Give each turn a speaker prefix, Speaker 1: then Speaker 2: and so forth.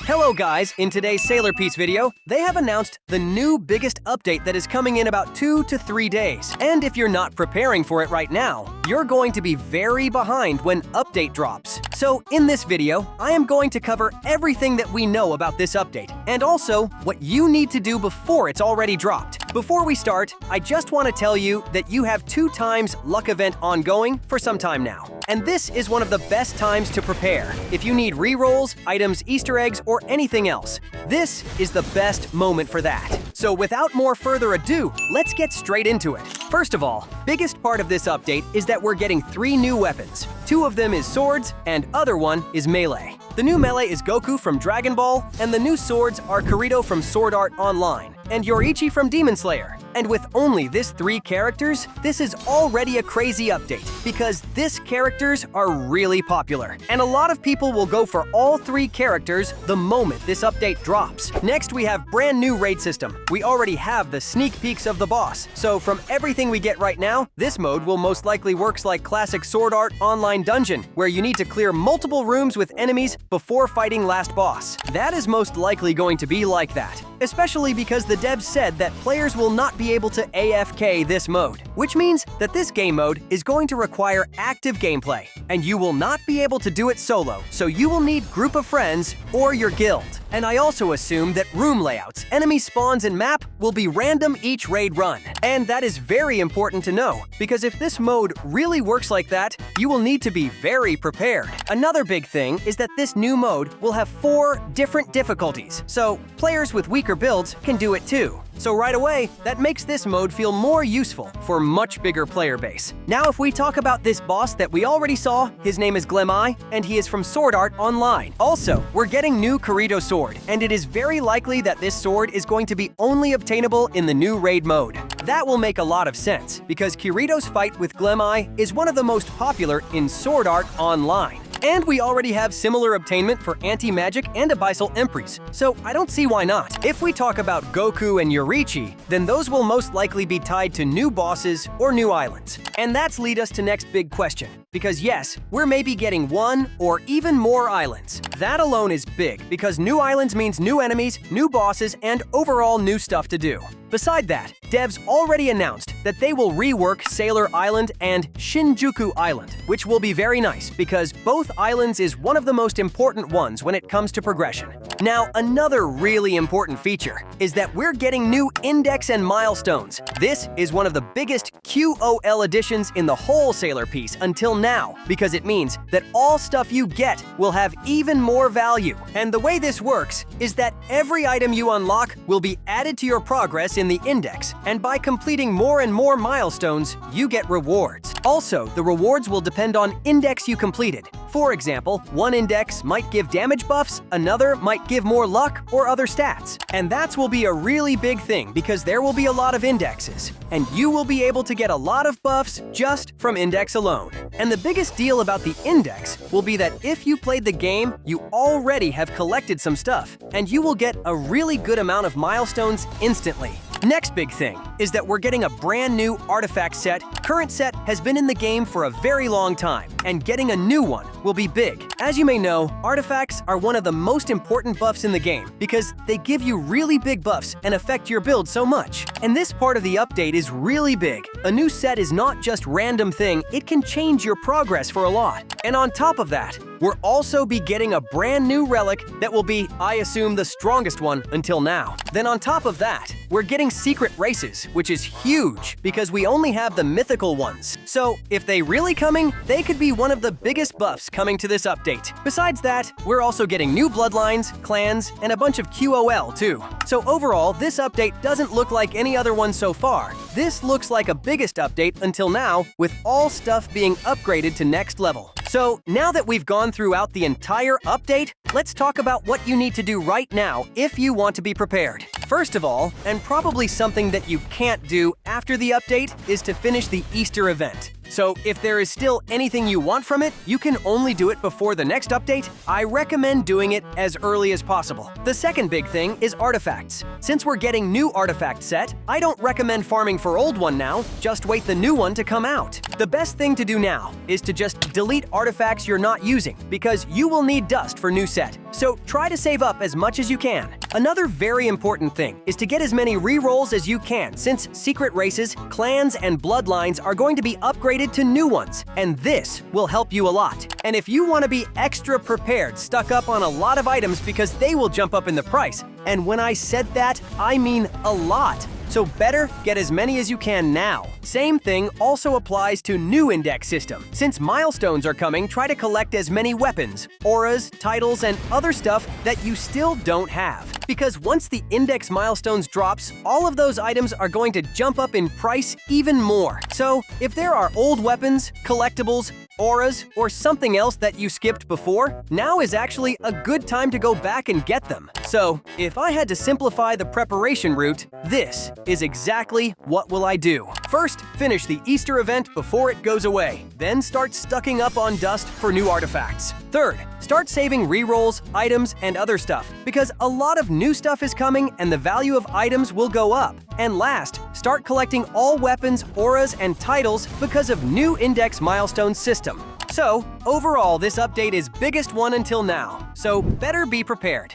Speaker 1: Hello guys, in today's Sailor Piece video, they have announced the new biggest update that is coming in about 2 to 3 days. And if you're not preparing for it right now, you're going to be very behind when update drops. So in this video, I am going to cover everything that we know about this update, and also what you need to do before it's already dropped. Before we start, I just want to tell you that you have 2 times luck event ongoing for some time now. And this is one of the best times to prepare. If you need rerolls, items, Easter eggs, or anything else, this is the best moment for that. So without more further ado, let's get straight into it. First of all, biggest part of this update is that we're getting 3 new weapons. 2 of them is swords, and other one is melee. The new melee is Goku from Dragon Ball, and the new swords are Kirito from Sword Art Online, and Yoriichi from Demon Slayer. And with only this 3 characters, this is already a crazy update, because these characters are really popular. And a lot of people will go for all 3 characters the moment this update drops. Next, we have brand new raid system. We already have the sneak peeks of the boss, so from everything we get right now, this mode will most likely works like classic Sword Art Online dungeon, where you need to clear multiple rooms with enemies before fighting last boss. That is most likely going to be like that, especially because the devs said that players will not be able to AFK this mode, which means that this game mode is going to require active gameplay, and you will not be able to do it solo, so you will need group of friends or your guild. And I also assume that room layouts, enemy spawns, and map will be random each raid run. And that is very important to know, because if this mode really works like that, you will need to be very prepared. Another big thing is that this new mode will have 4 different difficulties, so players with weaker builds can do it too. So right away, that makes this mode feel more useful for much bigger player base. Now if we talk about this boss that we already saw, his name is Glemai, and he is from Sword Art Online. Also, we're getting new Kirito sword, and it is very likely that this sword is going to be only obtainable in the new raid mode. That will make a lot of sense, because Kirito's fight with Glemai is one of the most popular in Sword Art Online. And we already have similar obtainment for Anti-Magic and Abyssal Emprise, so I don't see why not. If we talk about Goku and Yoriichi, then those will most likely be tied to new bosses or new islands. And that's lead us to next big question, because yes, we're maybe getting 1 or even more islands. That alone is big, because new islands means new enemies, new bosses, and overall new stuff to do. Beside that, devs already announced that they will rework Sailor Island and Shinjuku Island, which will be very nice because both islands is one of the most important ones when it comes to progression. Now, another really important feature is that we're getting new index and milestones. This is one of the biggest QOL additions in the whole Sailor Piece until now, because it means that all stuff you get will have even more value. And the way this works is that every item you unlock will be added to your progress in the index, and by completing more and more milestones, you get rewards. Also, the rewards will depend on index you completed. For example, one index might give damage buffs, another might give more luck or other stats. And that will be a really big thing because there will be a lot of indexes, and you will be able to get a lot of buffs just from index alone. And the biggest deal about the index will be that if you played the game, you already have collected some stuff, and you will get a really good amount of milestones instantly. Next big thing is that we're getting a brand new artifact set. Current set has been in the game for a very long time, and getting a new one will be big. As you may know, artifacts are one of the most important buffs in the game because they give you really big buffs and affect your build so much. And this part of the update is really big. A new set is not just random thing, it can change your progress for a lot. And on top of that, we'll also be getting a brand new relic that will be, I assume, the strongest one until now. Then on top of that, we're getting secret races, which is huge because we only have the mythical ones. So if they really coming, they could be one of the biggest buffs coming to this update. Besides that, we're also getting new bloodlines, clans, and a bunch of QOL too. So overall, this update doesn't look like any other one so far. This looks like a biggest update until now, with all stuff being upgraded to next level. So now that we've gone throughout the entire update, let's talk about what you need to do right now if you want to be prepared. First of all, and probably something that you can't do after the update, is to finish the Easter event. So if there is still anything you want from it, you can only do it before the next update. I recommend doing it as early as possible. The second big thing is artifacts. Since we're getting new artifact set, I don't recommend farming for old one now, just wait the new one to come out. The best thing to do now is to just delete artifacts you're not using, because you will need dust for new set. So try to save up as much as you can. Another very important thing is to get as many rerolls as you can, since secret races, clans, and bloodlines are going to be upgraded to new ones, and this will help you a lot. And if you want to be extra prepared, stock up on a lot of items because they will jump up in the price. And when I said that, I mean a lot. So better get as many as you can now. Same thing also applies to new index system. Since milestones are coming, try to collect as many weapons, auras, titles, and other stuff that you still don't have. Because once the index milestones drops, all of those items are going to jump up in price even more. So if there are old weapons, collectibles, auras, or something else that you skipped before, now is actually a good time to go back and get them. So, if I had to simplify the preparation route, this is exactly what will I do. First, finish the Easter event before it goes away. Then start stocking up on dust for new artifacts. Third, start saving rerolls, items, and other stuff, because a lot of new stuff is coming and the value of items will go up. And last, start collecting all weapons, auras, and titles because of new index milestone system. So, overall, this update is biggest one until now, so better be prepared.